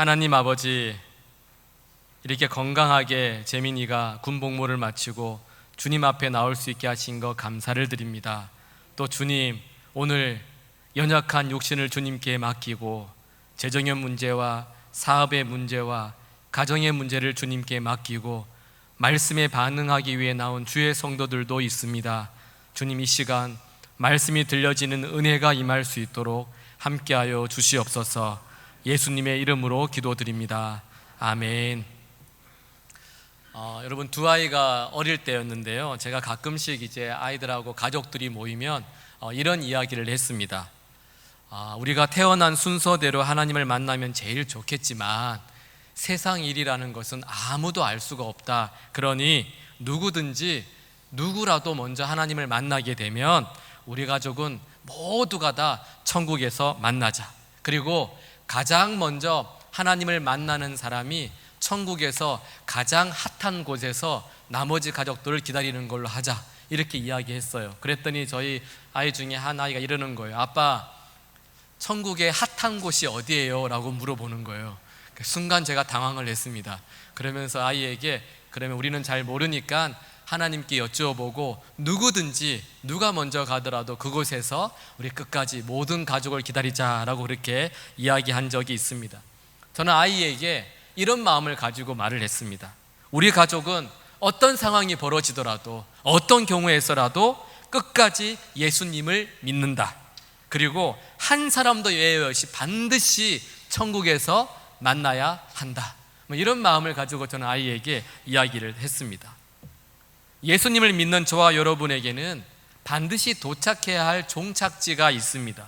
하나님 아버지, 이렇게 건강하게 재민이가 군복무를 마치고 주님 앞에 나올 수 있게 하신 것 감사를 드립니다. 또 주님, 오늘 연약한 육신을 주님께 맡기고 재정의 문제와 사업의 문제와 가정의 문제를 주님께 맡기고 말씀에 반응하기 위해 나온 주의 성도들도 있습니다. 주님, 이 시간 말씀이 들려지는 은혜가 임할 수 있도록 함께하여 주시옵소서. 예수님의 이름으로 기도드립니다. 아멘. 여러분, 두 아이가 어릴 때였는데요, 제가 가끔씩 이제 아이들하고 가족들이 모이면 이런 이야기를 했습니다. 우리가 태어난 순서대로 하나님을 만나면 제일 좋겠지만 세상 일이라는 것은 아무도 알 수가 없다. 그러니 누구라도 먼저 하나님을 만나게 되면 우리 가족은 모두가 다 천국에서 만나자. 그리고 가장 먼저 하나님을 만나는 사람이 천국에서 가장 핫한 곳에서 나머지 가족들을 기다리는 걸로 하자, 이렇게 이야기했어요. 그랬더니 저희 아이 중에 한 아이가 이러는 거예요. 아빠, 천국의 핫한 곳이 어디예요? 라고 물어보는 거예요. 순간 제가 당황을 했습니다. 그러면서 아이에게, 그러면 우리는 잘 모르니까 하나님께 여쭈어보고 누가 먼저 가더라도 그곳에서 우리 끝까지 모든 가족을 기다리자라고 그렇게 이야기한 적이 있습니다. 저는 아이에게 이런 마음을 가지고 말을 했습니다. 우리 가족은 어떤 상황이 벌어지더라도, 어떤 경우에서라도 끝까지 예수님을 믿는다. 그리고 한 사람도 예외 없이 반드시 천국에서 만나야 한다. 이런 마음을 가지고 저는 아이에게 이야기를 했습니다. 예수님을 믿는 저와 여러분에게는 반드시 도착해야 할 종착지가 있습니다.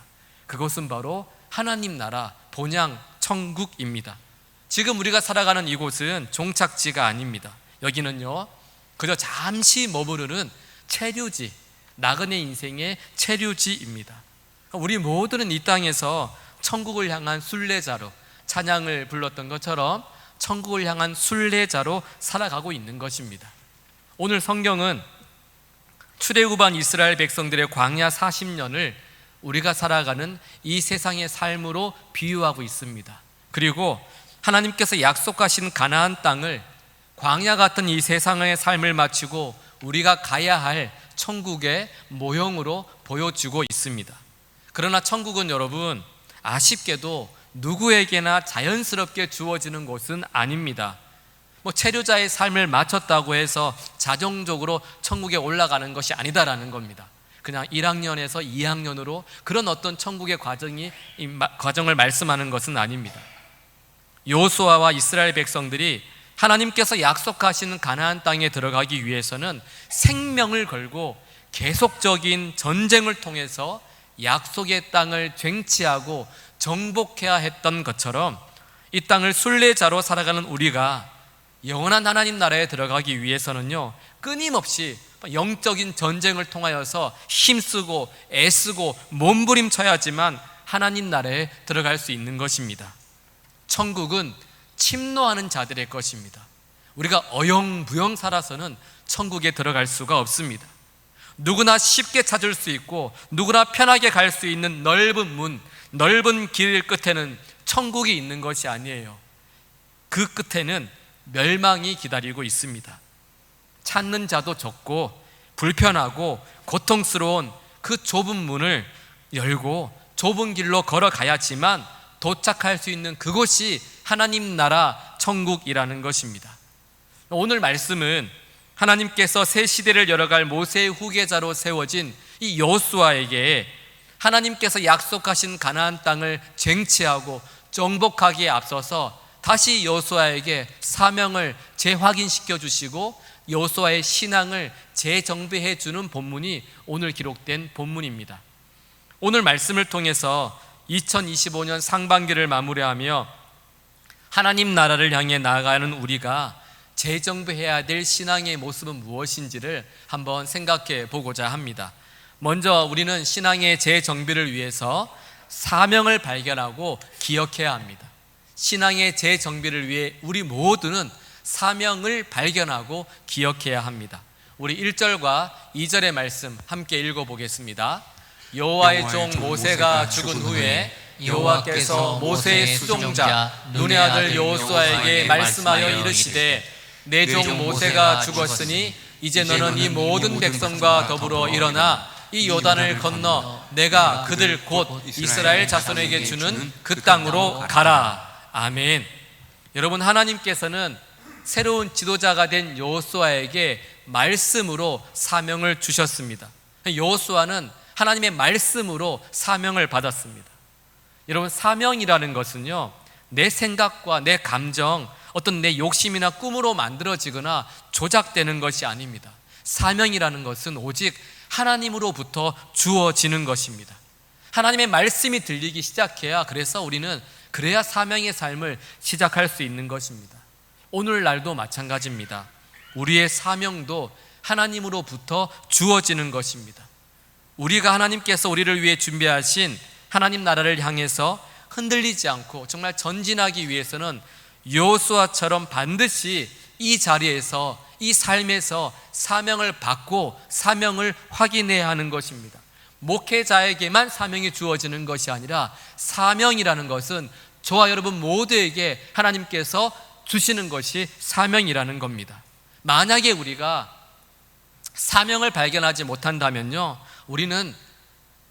그것은 바로 하나님 나라, 본향 천국입니다. 지금 우리가 살아가는 이곳은 종착지가 아닙니다. 여기는요, 그저 잠시 머무르는 체류지, 나그네 인생의 체류지입니다. 우리 모두는 이 땅에서 천국을 향한 순례자로, 찬양을 불렀던 것처럼 천국을 향한 순례자로 살아가고 있는 것입니다. 오늘 성경은 출애굽한 이스라엘 백성들의 광야 40년을 우리가 살아가는 이 세상의 삶으로 비유하고 있습니다. 그리고 하나님께서 약속하신 가나안 땅을 광야 같은 이 세상의 삶을 마치고 우리가 가야 할 천국의 모형으로 보여주고 있습니다. 그러나 천국은 여러분, 아쉽게도 누구에게나 자연스럽게 주어지는 곳은 아닙니다. 체류자의 삶을 마쳤다고 해서 자동적으로 천국에 올라가는 것이 아니다라는 겁니다. 그냥 1학년에서 2학년으로 그런 어떤 천국의 과정을 말씀하는 것은 아닙니다. 여호수아와 이스라엘 백성들이 하나님께서 약속하시는 가나안 땅에 들어가기 위해서는 생명을 걸고 계속적인 전쟁을 통해서 약속의 땅을 쟁취하고 정복해야 했던 것처럼 이 땅을 순례자로 살아가는 우리가 영원한 하나님 나라에 들어가기 위해서는요, 끊임없이 영적인 전쟁을 통하여서 힘쓰고 애쓰고 몸부림쳐야지만 하나님 나라에 들어갈 수 있는 것입니다. 천국은 침노하는 자들의 것입니다. 우리가 어영부영 살아서는 천국에 들어갈 수가 없습니다. 누구나 쉽게 찾을 수 있고 누구나 편하게 갈 수 있는 넓은 문, 넓은 길 끝에는 천국이 있는 것이 아니에요. 그 끝에는 멸망이 기다리고 있습니다. 찾는 자도 적고 불편하고 고통스러운 그 좁은 문을 열고 좁은 길로 걸어가야지만 도착할 수 있는 그곳이 하나님 나라 천국이라는 것입니다. 오늘 말씀은 하나님께서 새 시대를 열어갈 모세의 후계자로 세워진 이 여호수아에게 하나님께서 약속하신 가나안 땅을 쟁취하고 정복하기에 앞서서 다시 여호수아에게 사명을 재확인시켜 주시고 여호수아의 신앙을 재정비해 주는 본문이 오늘 기록된 본문입니다. 오늘 말씀을 통해서 2025년 상반기를 마무리하며 하나님 나라를 향해 나아가는 우리가 재정비해야 될 신앙의 모습은 무엇인지를 한번 생각해 보고자 합니다. 먼저 우리는 신앙의 재정비를 위해서 사명을 발견하고 기억해야 합니다. 신앙의 재정비를 위해 우리 모두는 사명을 발견하고 기억해야 합니다. 우리 1절과 2절의 말씀 함께 읽어보겠습니다. 여호와의 종 모세가 죽은 후에 여호와께서 모세의 수종자 눈의 아들 여호수아에게 말씀하여 이르시되 내 종 모세가 죽었으니 이제 너는 이 모든 백성과 더불어 일어나 이 요단을 건너 내가 그들 곧 이스라엘 자손에게 주는 그 땅으로 가라. 아멘. 여러분, 하나님께서는 새로운 지도자가 된 여호수아에게 말씀으로 사명을 주셨습니다. 여호수아는 하나님의 말씀으로 사명을 받았습니다. 여러분, 사명이라는 것은요, 내 생각과 내 감정, 어떤 내 욕심이나 꿈으로 만들어지거나 조작되는 것이 아닙니다. 사명이라는 것은 오직 하나님으로부터 주어지는 것입니다. 하나님의 말씀이 들리기 시작해야, 그래야 사명의 삶을 시작할 수 있는 것입니다. 오늘날도 마찬가지입니다. 우리의 사명도 하나님으로부터 주어지는 것입니다. 우리가 하나님께서 우리를 위해 준비하신 하나님 나라를 향해서 흔들리지 않고 정말 전진하기 위해서는 여호수아처럼 반드시 이 자리에서, 이 삶에서 사명을 받고 사명을 확인해야 하는 것입니다. 목회자에게만 사명이 주어지는 것이 아니라 사명이라는 것은 저와 여러분 모두에게 하나님께서 주시는 것이 사명이라는 겁니다. 만약에 우리가 사명을 발견하지 못한다면요, 우리는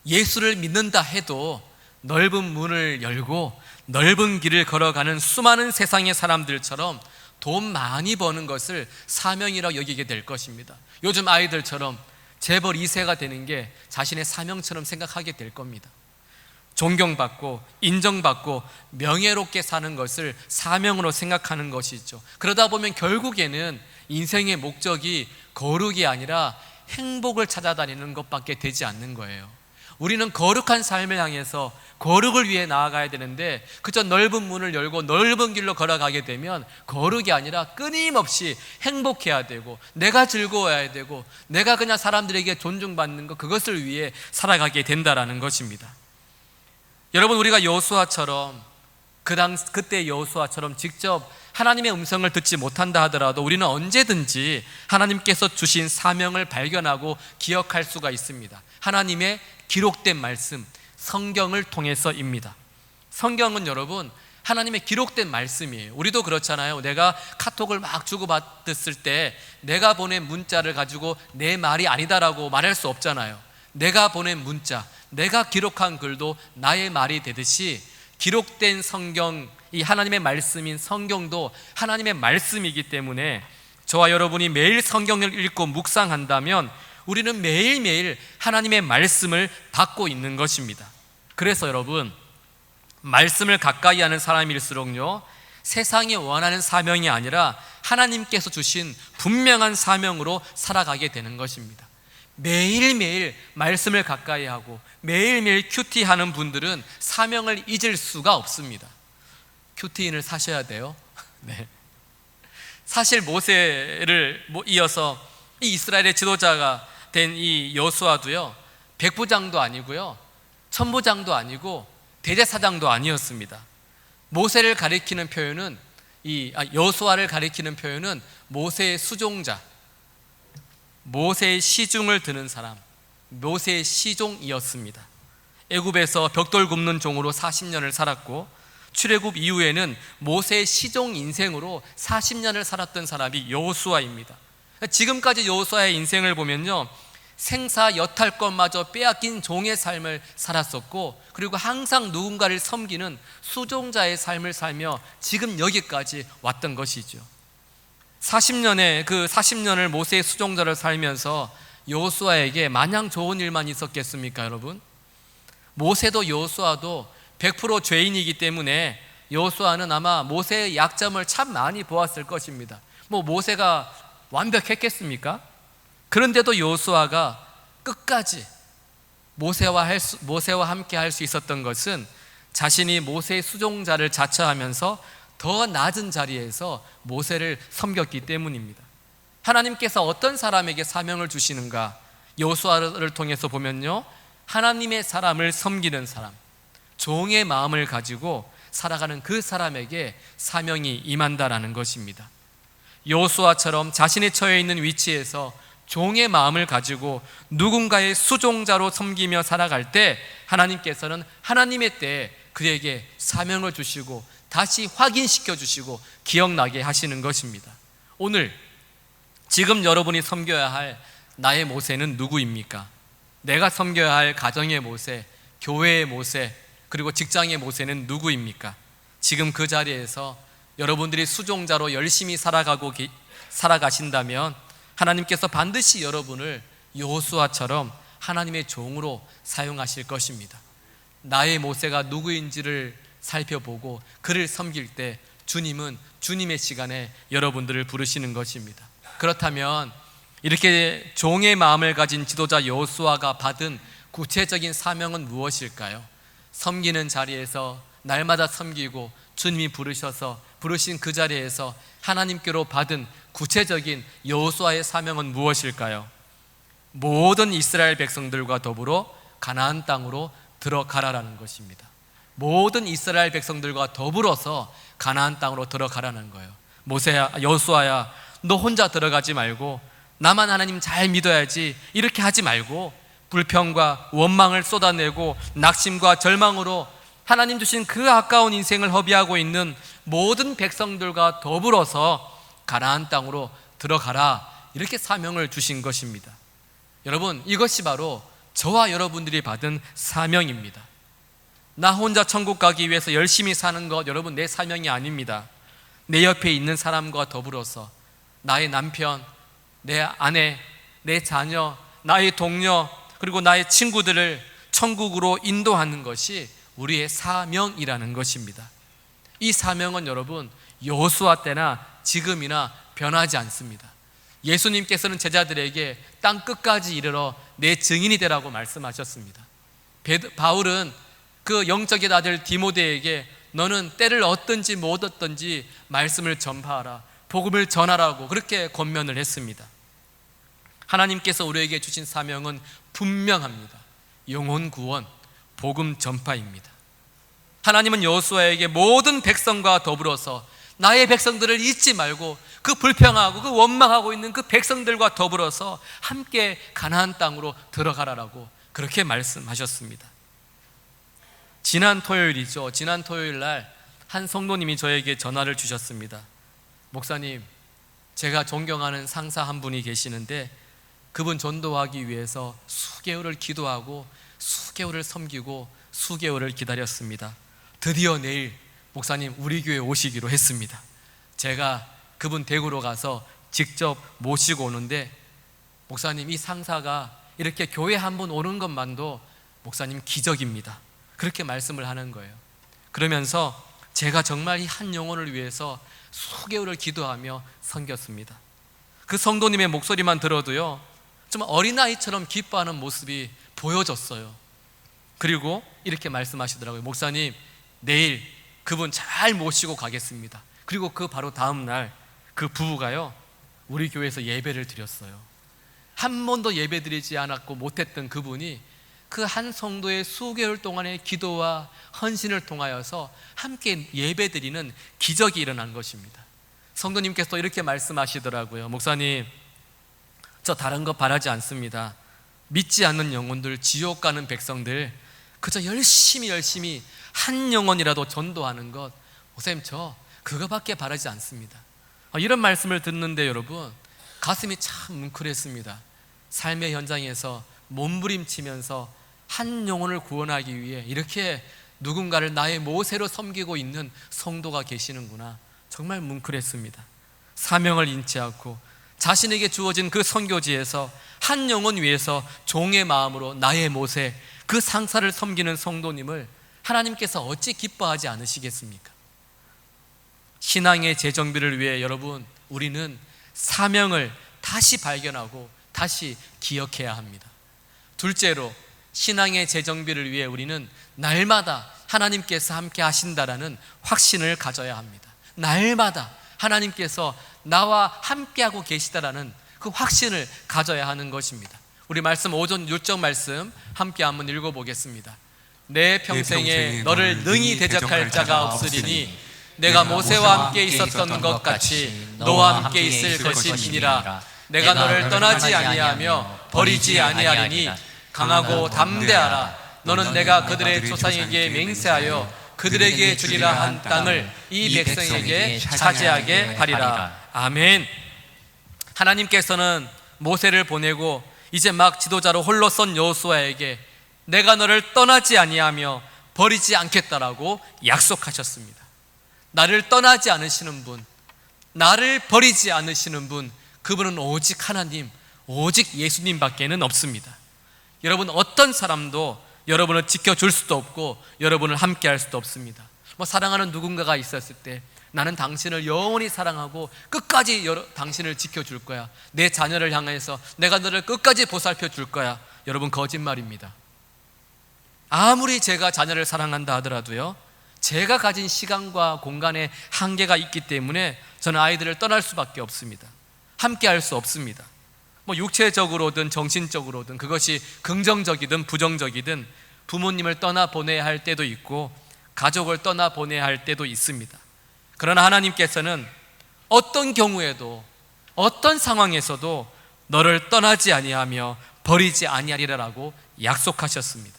예수를 믿는다 해도 넓은 문을 열고 넓은 길을 걸어가는 수많은 세상의 사람들처럼 돈 많이 버는 것을 사명이라고 여기게 될 것입니다. 요즘 아이들처럼 재벌 2세가 되는 게 자신의 사명처럼 생각하게 될 겁니다. 존경받고 인정받고 명예롭게 사는 것을 사명으로 생각하는 것이죠. 그러다 보면 결국에는 인생의 목적이 거룩이 아니라 행복을 찾아다니는 것밖에 되지 않는 거예요. 우리는 거룩한 삶을 향해서 거룩을 위해 나아가야 되는데 그저 넓은 문을 열고 넓은 길로 걸어가게 되면 거룩이 아니라 끊임없이 행복해야 되고 내가 즐거워야 되고 내가 그냥 사람들에게 존중받는 것, 그것을 위해 살아가게 된다라는 것입니다. 여러분, 우리가 여호수아처럼 그때 여호수아처럼 직접 하나님의 음성을 듣지 못한다 하더라도 우리는 언제든지 하나님께서 주신 사명을 발견하고 기억할 수가 있습니다. 하나님의 기록된 말씀, 성경을 통해서입니다. 성경은 여러분 하나님의 기록된 말씀이에요. 우리도 그렇잖아요. 내가 카톡을 막 주고받았을 때 내가 보낸 문자를 가지고 내 말이 아니다라고 말할 수 없잖아요. 내가 보낸 문자, 내가 기록한 글도 나의 말이 되듯이 기록된 성경, 이 하나님의 말씀인 성경도 하나님의 말씀이기 때문에 저와 여러분이 매일 성경을 읽고 묵상한다면 우리는 매일매일 하나님의 말씀을 받고 있는 것입니다. 그래서 여러분, 말씀을 가까이 하는 사람일수록요, 세상이 원하는 사명이 아니라 하나님께서 주신 분명한 사명으로 살아가게 되는 것입니다. 매일매일 말씀을 가까이 하고 매일매일 큐티하는 분들은 사명을 잊을 수가 없습니다. 큐티인을 사셔야 돼요. 네. 사실 모세를 이어서 이 이스라엘의 지도자가 된 이 여호수아도요, 백부장도 아니고요, 천부장도 아니고 대제사장도 아니었습니다. 모세를 가리키는 표현은 여호수아를 가리키는 표현은 모세의 수종자, 모세의 시중을 드는 사람, 모세의 시종이었습니다. 애굽에서 벽돌 굽는 종으로 40년을 살았고 출애굽 이후에는 모세의 시종 인생으로 40년을 살았던 사람이 여호수아입니다. 지금까지 여호수아의 인생을 보면요, 생사 여탈 것마저 빼앗긴 종의 삶을 살았었고 그리고 항상 누군가를 섬기는 수종자의 삶을 살며 지금 여기까지 왔던 것이죠. 40년을 모세의 수종자를 살면서 여호수아에게 마냥 좋은 일만 있었겠습니까, 여러분? 모세도 여호수아도 100% 죄인이기 때문에 여호수아는 아마 모세의 약점을 참 많이 보았을 것입니다. 모세가 완벽했겠습니까? 그런데도 여호수아가 끝까지 모세와 함께 할 수 있었던 것은 자신이 모세의 수종자를 자처하면서 더 낮은 자리에서 모세를 섬겼기 때문입니다. 하나님께서 어떤 사람에게 사명을 주시는가? 여호수아를 통해서 보면요, 하나님의 사람을 섬기는 사람, 종의 마음을 가지고 살아가는 그 사람에게 사명이 임한다라는 것입니다. 여호수아처럼 자신이 처해 있는 위치에서 종의 마음을 가지고 누군가의 수종자로 섬기며 살아갈 때 하나님께서는 하나님의 때에 그에게 사명을 주시고 다시 확인시켜 주시고 기억나게 하시는 것입니다. 오늘 지금 여러분이 섬겨야 할 나의 모세는 누구입니까? 내가 섬겨야 할 가정의 모세, 교회의 모세, 그리고 직장의 모세는 누구입니까? 지금 그 자리에서 여러분들이 수종자로 열심히 살아가신다면 하나님께서 반드시 여러분을 여호수아처럼 하나님의 종으로 사용하실 것입니다. 나의 모세가 누구인지를 살펴보고 그를 섬길 때 주님은 주님의 시간에 여러분들을 부르시는 것입니다. 그렇다면 이렇게 종의 마음을 가진 지도자 여호수아가 받은 구체적인 사명은 무엇일까요? 섬기는 자리에서 날마다 섬기고 주님이 부르신 그 자리에서 하나님께로 받은 구체적인 여호수아의 사명은 무엇일까요? 모든 이스라엘 백성들과 더불어 가나안 땅으로 들어가라라는 것입니다. 모든 이스라엘 백성들과 더불어서 가나안 땅으로 들어가라는 거예요. 모세야, 여호수아야, 너 혼자 들어가지 말고 나만 하나님 잘 믿어야지 이렇게 하지 말고 불평과 원망을 쏟아내고 낙심과 절망으로 하나님 주신 그 아까운 인생을 허비하고 있는 모든 백성들과 더불어서 가나안 땅으로 들어가라, 이렇게 사명을 주신 것입니다. 여러분, 이것이 바로 저와 여러분들이 받은 사명입니다. 나 혼자 천국 가기 위해서 열심히 사는 것, 여러분, 내 사명이 아닙니다. 내 옆에 있는 사람과 더불어서 나의 남편, 내 아내, 내 자녀, 나의 동료, 그리고 나의 친구들을 천국으로 인도하는 것이 우리의 사명이라는 것입니다. 이 사명은 여러분 여호수아 때나 지금이나 변하지 않습니다. 예수님께서는 제자들에게 땅 끝까지 이르러 내 증인이 되라고 말씀하셨습니다. 바울은 그 영적의 아들 디모데에게 너는 때를 얻든지 못 얻든지 말씀을 전파하라, 복음을 전하라고 그렇게 권면을 했습니다. 하나님께서 우리에게 주신 사명은 분명합니다. 영혼 구원, 복음 전파입니다. 하나님은 여호수아에게 모든 백성과 더불어서 나의 백성들을 잊지 말고 그 불평하고 그 원망하고 있는 그 백성들과 더불어서 함께 가나안 땅으로 들어가라라고 그렇게 말씀하셨습니다. 지난 토요일이죠. 지난 토요일 날 한 성도님이 저에게 전화를 주셨습니다. 목사님, 제가 존경하는 상사 한 분이 계시는데 그분 전도하기 위해서 수개월을 기도하고 수개월을 섬기고 수개월을 기다렸습니다. 드디어 내일 목사님 우리 교회 오시기로 했습니다. 제가 그분 댁으로 가서 직접 모시고 오는데 목사님, 이 상사가 이렇게 교회 한 번 오는 것만도 목사님 기적입니다, 그렇게 말씀을 하는 거예요. 그러면서 제가 정말 이 한 영혼을 위해서 수개월을 기도하며 섬겼습니다. 그 성도님의 목소리만 들어도요 좀 어린아이처럼 기뻐하는 모습이 보여졌어요. 그리고 이렇게 말씀하시더라고요. 목사님, 내일 그분 잘 모시고 가겠습니다. 그리고 그 바로 다음 날 그 부부가요 우리 교회에서 예배를 드렸어요. 한 번도 예배 드리지 않았고 못했던 그분이 그 한 성도의 수개월 동안의 기도와 헌신을 통하여서 함께 예배 드리는 기적이 일어난 것입니다. 성도님께서 이렇게 말씀하시더라고요. 목사님, 저 다른 거 바라지 않습니다. 믿지 않는 영혼들, 지옥 가는 백성들 그저 열심히 한 영혼이라도 전도하는 것, 목사님 저 그거밖에 바라지 않습니다. 이런 말씀을 듣는데 여러분 가슴이 참 뭉클했습니다. 삶의 현장에서 몸부림치면서 한 영혼을 구원하기 위해 이렇게 누군가를 나의 모세로 섬기고 있는 성도가 계시는구나, 정말 뭉클했습니다. 사명을 잃지 않고 자신에게 주어진 그 선교지에서 한 영혼 위해서 종의 마음으로 나의 모세, 그 상사를 섬기는 성도님을 하나님께서 어찌 기뻐하지 않으시겠습니까? 신앙의 재정비를 위해 여러분 우리는 사명을 다시 발견하고 다시 기억해야 합니다. 둘째로, 신앙의 재정비를 위해 우리는 날마다 하나님께서 함께 하신다라는 확신을 가져야 합니다. 날마다 하나님께서 나와 함께하고 계시다라는 그 확신을 가져야 하는 것입니다. 우리 말씀 5절 6절 말씀 함께 한번 읽어보겠습니다. 내 평생에 너를 능히 대적할 자가 없으리니 내가 모세와 함께 있었던 것 같이 너와 함께 있을 것이니라. 내가 너를 떠나지 아니하며 버리지 아니하리니 강하고 담대하라. 너는 내가 그들의 조상에게 맹세하여 그들에게 주리라 한 땅을 이 백성에게 차지하게 하리라. 아멘. 하나님께서는 모세를 보내고 이제 막 지도자로 홀로 선 여호수아에게 내가 너를 떠나지 아니하며 버리지 않겠다라고 약속하셨습니다. 나를 떠나지 않으시는 분, 나를 버리지 않으시는 분, 그분은 오직 하나님, 오직 예수님밖에는 없습니다. 여러분, 어떤 사람도 여러분을 지켜줄 수도 없고 여러분을 함께 할 수도 없습니다. 사랑하는 누군가가 있었을 때 나는 당신을 영원히 사랑하고 끝까지 당신을 지켜줄 거야, 내 자녀를 향해서 내가 너를 끝까지 보살펴 줄 거야. 여러분, 거짓말입니다. 아무리 제가 자녀를 사랑한다 하더라도요, 제가 가진 시간과 공간에 한계가 있기 때문에 저는 아이들을 떠날 수밖에 없습니다. 함께 할 수 없습니다. 육체적으로든 정신적으로든, 그것이 긍정적이든 부정적이든 부모님을 떠나보내야 할 때도 있고 가족을 떠나보내야 할 때도 있습니다. 그러나 하나님께서는 어떤 경우에도 어떤 상황에서도 너를 떠나지 아니하며 버리지 아니하리라라고 약속하셨습니다.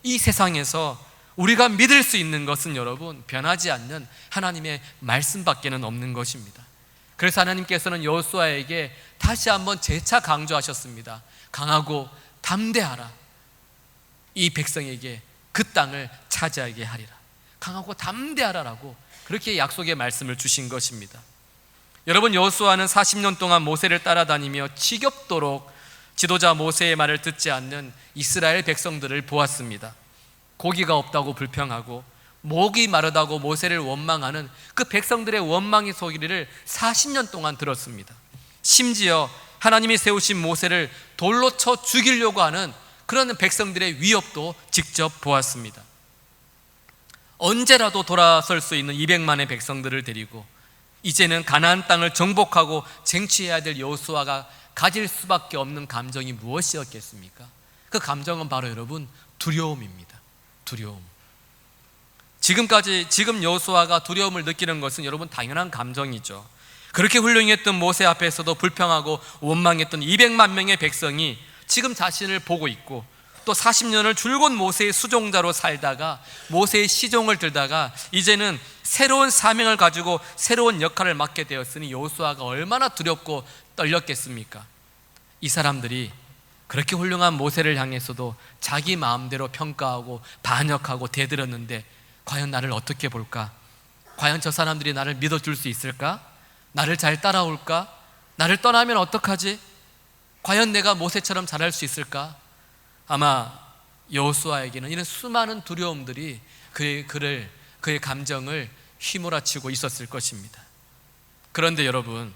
이 세상에서 우리가 믿을 수 있는 것은 여러분, 변하지 않는 하나님의 말씀밖에는 없는 것입니다. 그래서 하나님께서는 여호수아에게 다시 한번 재차 강조하셨습니다. 강하고 담대하라. 이 백성에게 그 땅을 차지하게 하리라. 강하고 담대하라라고 그렇게 약속의 말씀을 주신 것입니다. 여러분, 여호수아는 40년 동안 모세를 따라다니며 지겹도록 지도자 모세의 말을 듣지 않는 이스라엘 백성들을 보았습니다. 고기가 없다고 불평하고 목이 마르다고 모세를 원망하는 그 백성들의 원망의 소리를 40년 동안 들었습니다. 심지어 하나님이 세우신 모세를 돌로 쳐 죽이려고 하는 그런 백성들의 위협도 직접 보았습니다. 언제라도 돌아설 수 있는 200만의 백성들을 데리고 이제는 가나안 땅을 정복하고 쟁취해야 될 여호수아가 가질 수밖에 없는 감정이 무엇이었겠습니까? 그 감정은 바로 여러분, 두려움입니다. 두려움. 지금 여호수아가 두려움을 느끼는 것은 여러분 당연한 감정이죠. 그렇게 훌륭했던 모세 앞에서도 불평하고 원망했던 200만 명의 백성이 지금 자신을 보고 있고, 또 40년을 줄곧 모세의 수종자로 살다가 모세의 시종을 들다가 이제는 새로운 사명을 가지고 새로운 역할을 맡게 되었으니 여호수아가 얼마나 두렵고 떨렸겠습니까? 이 사람들이 그렇게 훌륭한 모세를 향해서도 자기 마음대로 평가하고 반역하고 대들었는데 과연 나를 어떻게 볼까? 과연 저 사람들이 나를 믿어줄 수 있을까? 나를 잘 따라올까? 나를 떠나면 어떡하지? 과연 내가 모세처럼 잘할 수 있을까? 아마 여호수아에게는 이런 수많은 두려움들이 그의 감정을 휘몰아치고 있었을 것입니다. 그런데 여러분,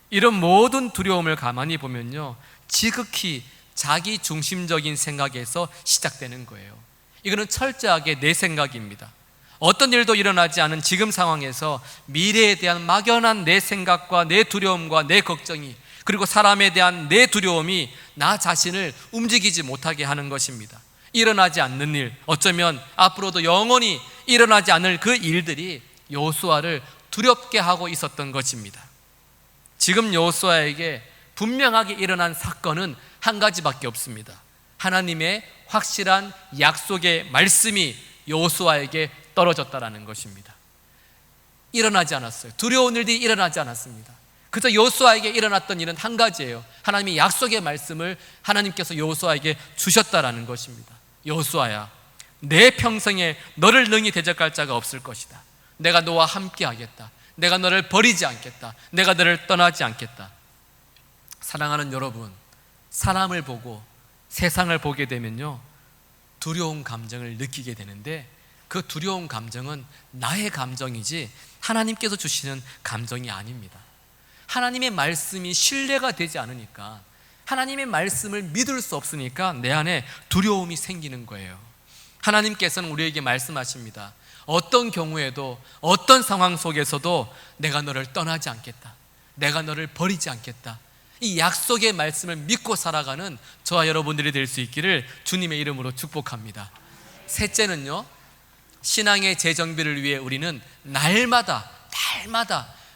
이런 모든 두려움을 가만히 보면요, 지극히 자기 중심적인 생각에서 시작되는 거예요. 이거는 철저하게 내 생각입니다. 어떤 일도 일어나지 않은 지금 상황에서 미래에 대한 막연한 내 생각과 내 두려움과 내 걱정이, 그리고 사람에 대한 내 두려움이 나 자신을 움직이지 못하게 하는 것입니다. 일어나지 않는 일, 어쩌면 앞으로도 영원히 일어나지 않을 그 일들이 여호수아를 두렵게 하고 있었던 것입니다. 지금 여호수아에게 분명하게 일어난 사건은 한 가지밖에 없습니다. 하나님의 확실한 약속의 말씀이 여호수아에게 떨어졌다라는 것입니다. 일어나지 않았어요. 두려운 일들이 일어나지 않았습니다. 그래서 여호수아에게 일어났던 일은 한 가지예요. 하나님이 약속의 말씀을 하나님께서 여호수아에게 주셨다라는 것입니다. 여호수아야, 내 평생에 너를 능히 대적할 자가 없을 것이다. 내가 너와 함께 하겠다. 내가 너를 버리지 않겠다. 내가 너를 떠나지 않겠다. 사랑하는 여러분, 사람을 보고 세상을 보게 되면요, 두려운 감정을 느끼게 되는데 그 두려운 감정은 나의 감정이지 하나님께서 주시는 감정이 아닙니다. 하나님의 말씀이 신뢰가 되지 않으니까, 하나님의 말씀을 믿을 수 없으니까 내 안에 두려움이 생기는 거예요. 하나님께서는 우리에게 말씀하십니다. 어떤 경우에도 어떤 상황 속에서도 내가 너를 떠나지 않겠다. 내가 너를 버리지 않겠다. 이 약속의 말씀을 믿고 살아가는 저와 여러분들이 될 수 있기를 주님의 이름으로 축복합니다. 셋째는요, 신앙의 재정비를 위해 우리는 날마다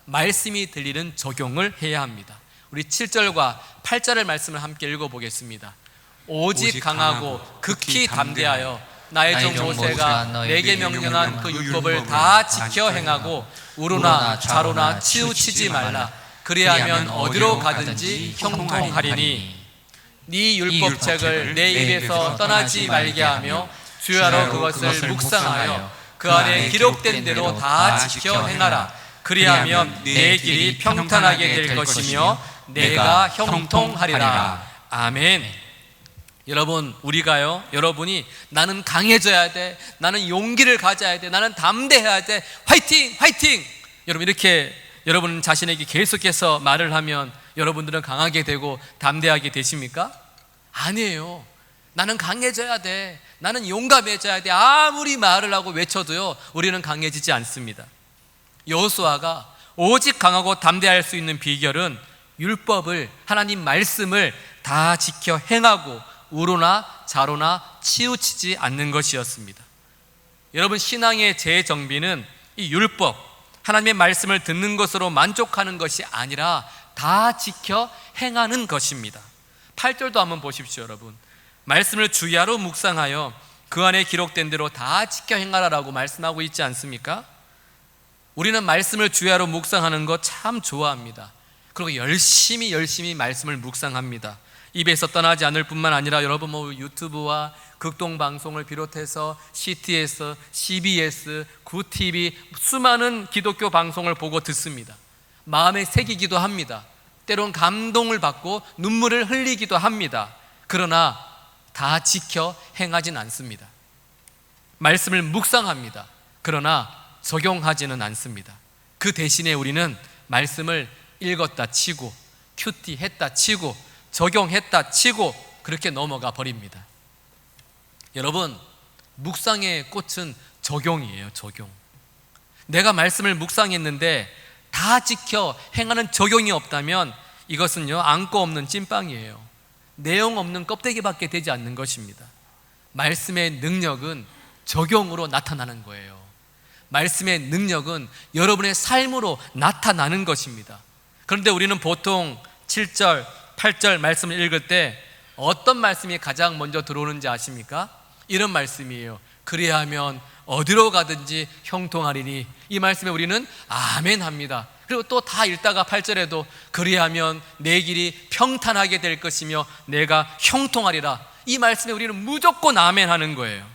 말씀이 들리는 적용을 해야 합니다. 우리 7절과 8절의 말씀을 함께 읽어보겠습니다. 오직 강하고 극히 담대하여 나의 종 모세가 내게 명령한 그 율법을 다 지켜 행하고 우로나 좌로나 치우치지 말라. 그리하면 어디로 가든지 형통하리니. 네 율법책을 내 입에서 떠나지 말게 하며 주야로 그것을 묵상하여 그 안에 기록된 대로 다 지켜 행하라. 그리하면 내 길이 평탄하게 될 것이며 내가 형통하리라. 아멘. 여러분, 우리가요, 여러분이 나는 강해져야 돼, 나는 용기를 가져야 돼, 나는 담대해야 돼, 화이팅 화이팅, 여러분 이렇게 여러분 자신에게 계속해서 말을 하면 여러분들은 강하게 되고 담대하게 되십니까? 아니에요. 나는 강해져야 돼, 나는 용감해져야 돼, 아무리 말을 하고 외쳐도요 우리는 강해지지 않습니다. 여호수아가 오직 강하고 담대할 수 있는 비결은 율법을, 하나님 말씀을 다 지켜 행하고 우로나 좌로나 치우치지 않는 것이었습니다. 여러분, 신앙의 재정비는 이 율법, 하나님의 말씀을 듣는 것으로 만족하는 것이 아니라 다 지켜 행하는 것입니다. 8절도 한번 보십시오. 여러분, 말씀을 주야로 묵상하여 그 안에 기록된 대로 다 지켜 행하라라고 말씀하고 있지 않습니까? 우리는 말씀을 주야로 묵상하는 거 참 좋아합니다. 그리고 열심히 말씀을 묵상합니다. 입에서 떠나지 않을 뿐만 아니라 여러분 유튜브와 극동방송을 비롯해서 CTS, CBS, 구TV 수많은 기독교 방송을 보고 듣습니다. 마음에 새기기도 합니다. 때론 감동을 받고 눈물을 흘리기도 합니다. 그러나 다 지켜 행하진 않습니다. 말씀을 묵상합니다. 그러나 적용하지는 않습니다. 그 대신에 우리는 말씀을 읽었다 치고 큐티 했다 치고 적용했다 치고 그렇게 넘어가 버립니다. 여러분, 묵상의 꽃은 적용이에요. 적용. 내가 말씀을 묵상했는데 다 지켜 행하는 적용이 없다면 이것은요 안고 없는 찐빵이에요. 내용 없는 껍데기밖에 되지 않는 것입니다. 말씀의 능력은 적용으로 나타나는 거예요. 말씀의 능력은 여러분의 삶으로 나타나는 것입니다. 그런데 우리는 보통 7절, 8절 말씀을 읽을 때 어떤 말씀이 가장 먼저 들어오는지 아십니까? 이런 말씀이에요. 그리하면 어디로 가든지 형통하리니. 이 말씀에 우리는 아멘 합니다. 그리고 또 다 읽다가 8절에도 그리하면 내 길이 평탄하게 될 것이며 내가 형통하리라. 이 말씀에 우리는 무조건 아멘 하는 거예요.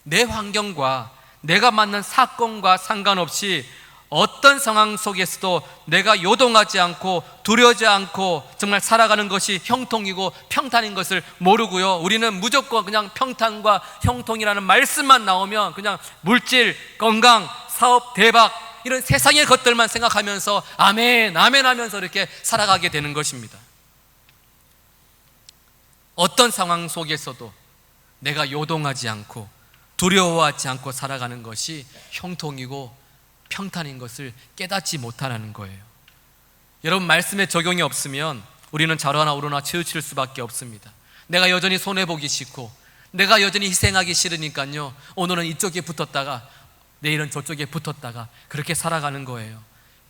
내 환경과 내가 만난 사건과 상관없이 어떤 상황 속에서도 내가 요동하지 않고 두려워하지 않고 정말 살아가는 것이 형통이고 평탄인 것을 모르고요, 우리는 무조건 그냥 평탄과 형통이라는 말씀만 나오면 그냥 물질, 건강, 사업, 대박 이런 세상의 것들만 생각하면서 아멘, 아멘 하면서 이렇게 살아가게 되는 것입니다. 어떤 상황 속에서도 내가 요동하지 않고 두려워하지 않고 살아가는 것이 형통이고 평탄인 것을 깨닫지 못하는 거예요. 여러분, 말씀에 적용이 없으면 우리는 좌로나 우로나 치우칠 수밖에 없습니다. 내가 여전히 손해보기 싫고 내가 여전히 희생하기 싫으니까요 오늘은 이쪽에 붙었다가 내일은 저쪽에 붙었다가 그렇게 살아가는 거예요.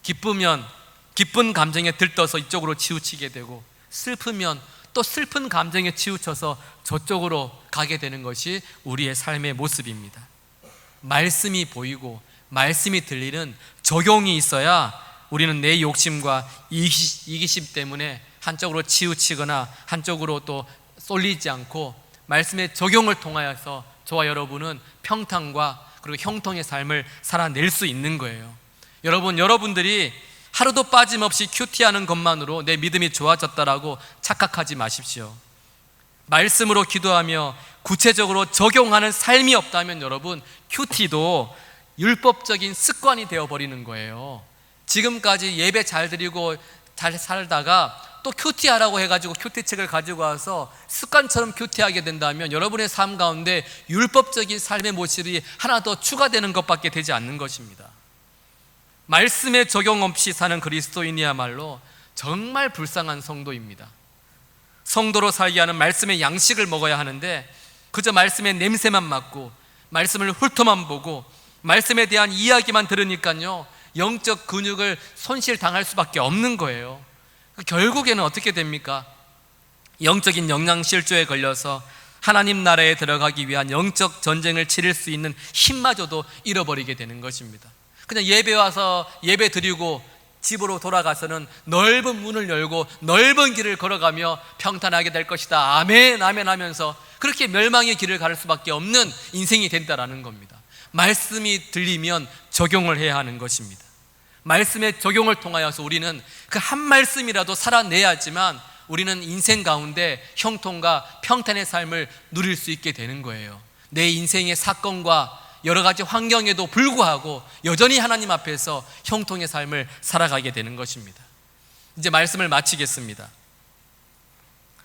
기쁘면 기쁜 감정에 들떠서 이쪽으로 치우치게 되고, 슬프면 또 슬픈 감정에 치우쳐서 저쪽으로 가게 되는 것이 우리의 삶의 모습입니다. 말씀이 보이고 말씀이 들리는 적용이 있어야 우리는 내 욕심과 이기심 때문에 한쪽으로 치우치거나 한쪽으로 또 쏠리지 않고 말씀의 적용을 통하여서 저와 여러분은 평탄과 그리고 형통의 삶을 살아낼 수 있는 거예요. 여러분들이 하루도 빠짐없이 큐티하는 것만으로 내 믿음이 좋아졌다라고 착각하지 마십시오. 말씀으로 기도하며 구체적으로 적용하는 삶이 없다면 여러분, 큐티도 율법적인 습관이 되어버리는 거예요. 지금까지 예배 잘 드리고 잘 살다가 또 큐티하라고 해가지고 큐티책을 가지고 와서 습관처럼 큐티하게 된다면 여러분의 삶 가운데 율법적인 삶의 모습이 하나 더 추가되는 것밖에 되지 않는 것입니다. 말씀에 적용 없이 사는 그리스도인이야말로 정말 불쌍한 성도입니다. 성도로 살게 하는 말씀의 양식을 먹어야 하는데 그저 말씀의 냄새만 맡고 말씀을 훑어만 보고 말씀에 대한 이야기만 들으니까요 영적 근육을 손실당할 수밖에 없는 거예요. 결국에는 어떻게 됩니까? 영적인 영양실조에 걸려서 하나님 나라에 들어가기 위한 영적 전쟁을 치를 수 있는 힘마저도 잃어버리게 되는 것입니다. 그냥 예배 와서 예배 드리고 집으로 돌아가서는 넓은 문을 열고 넓은 길을 걸어가며 평탄하게 될 것이다, 아멘 아멘 하면서 그렇게 멸망의 길을 갈 수밖에 없는 인생이 된다라는 겁니다. 말씀이 들리면 적용을 해야 하는 것입니다. 말씀의 적용을 통하여서 우리는 그 한 말씀이라도 살아내야지만 우리는 인생 가운데 형통과 평탄의 삶을 누릴 수 있게 되는 거예요. 내 인생의 사건과 여러 가지 환경에도 불구하고 여전히 하나님 앞에서 형통의 삶을 살아가게 되는 것입니다. 이제 말씀을 마치겠습니다.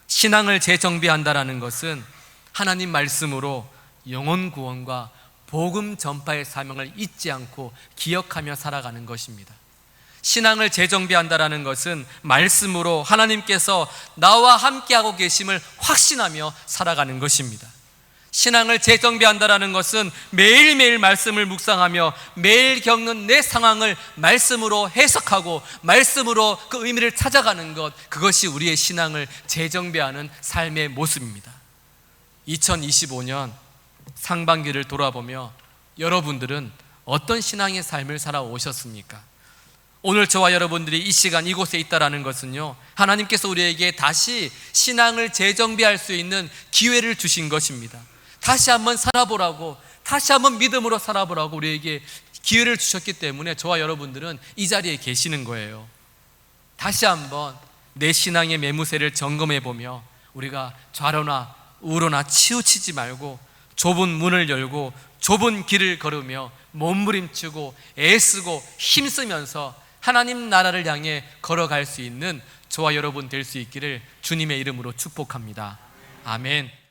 신앙을 재정비한다라는 것은 하나님 말씀으로 영혼 구원과 복음 전파의 사명을 잊지 않고 기억하며 살아가는 것입니다. 신앙을 재정비한다라는 것은 말씀으로 하나님께서 나와 함께하고 계심을 확신하며 살아가는 것입니다. 신앙을 재정비한다라는 것은 매일매일 말씀을 묵상하며 매일 겪는 내 상황을 말씀으로 해석하고 말씀으로 그 의미를 찾아가는 것, 그것이 우리의 신앙을 재정비하는 삶의 모습입니다. 2025년 상반기를 돌아보며 여러분들은 어떤 신앙의 삶을 살아오셨습니까? 오늘 저와 여러분들이 이 시간 이곳에 있다라는 것은요, 하나님께서 우리에게 다시 신앙을 재정비할 수 있는 기회를 주신 것입니다. 다시 한번 살아보라고, 다시 한번 믿음으로 살아보라고 우리에게 기회를 주셨기 때문에 저와 여러분들은 이 자리에 계시는 거예요. 다시 한번 내 신앙의 매무새를 점검해 보며 우리가 좌로나 우로나 치우치지 말고 좁은 문을 열고 좁은 길을 걸으며 몸부림치고 애쓰고 힘쓰면서 하나님 나라를 향해 걸어갈 수 있는 저와 여러분 될 수 있기를 주님의 이름으로 축복합니다. 아멘.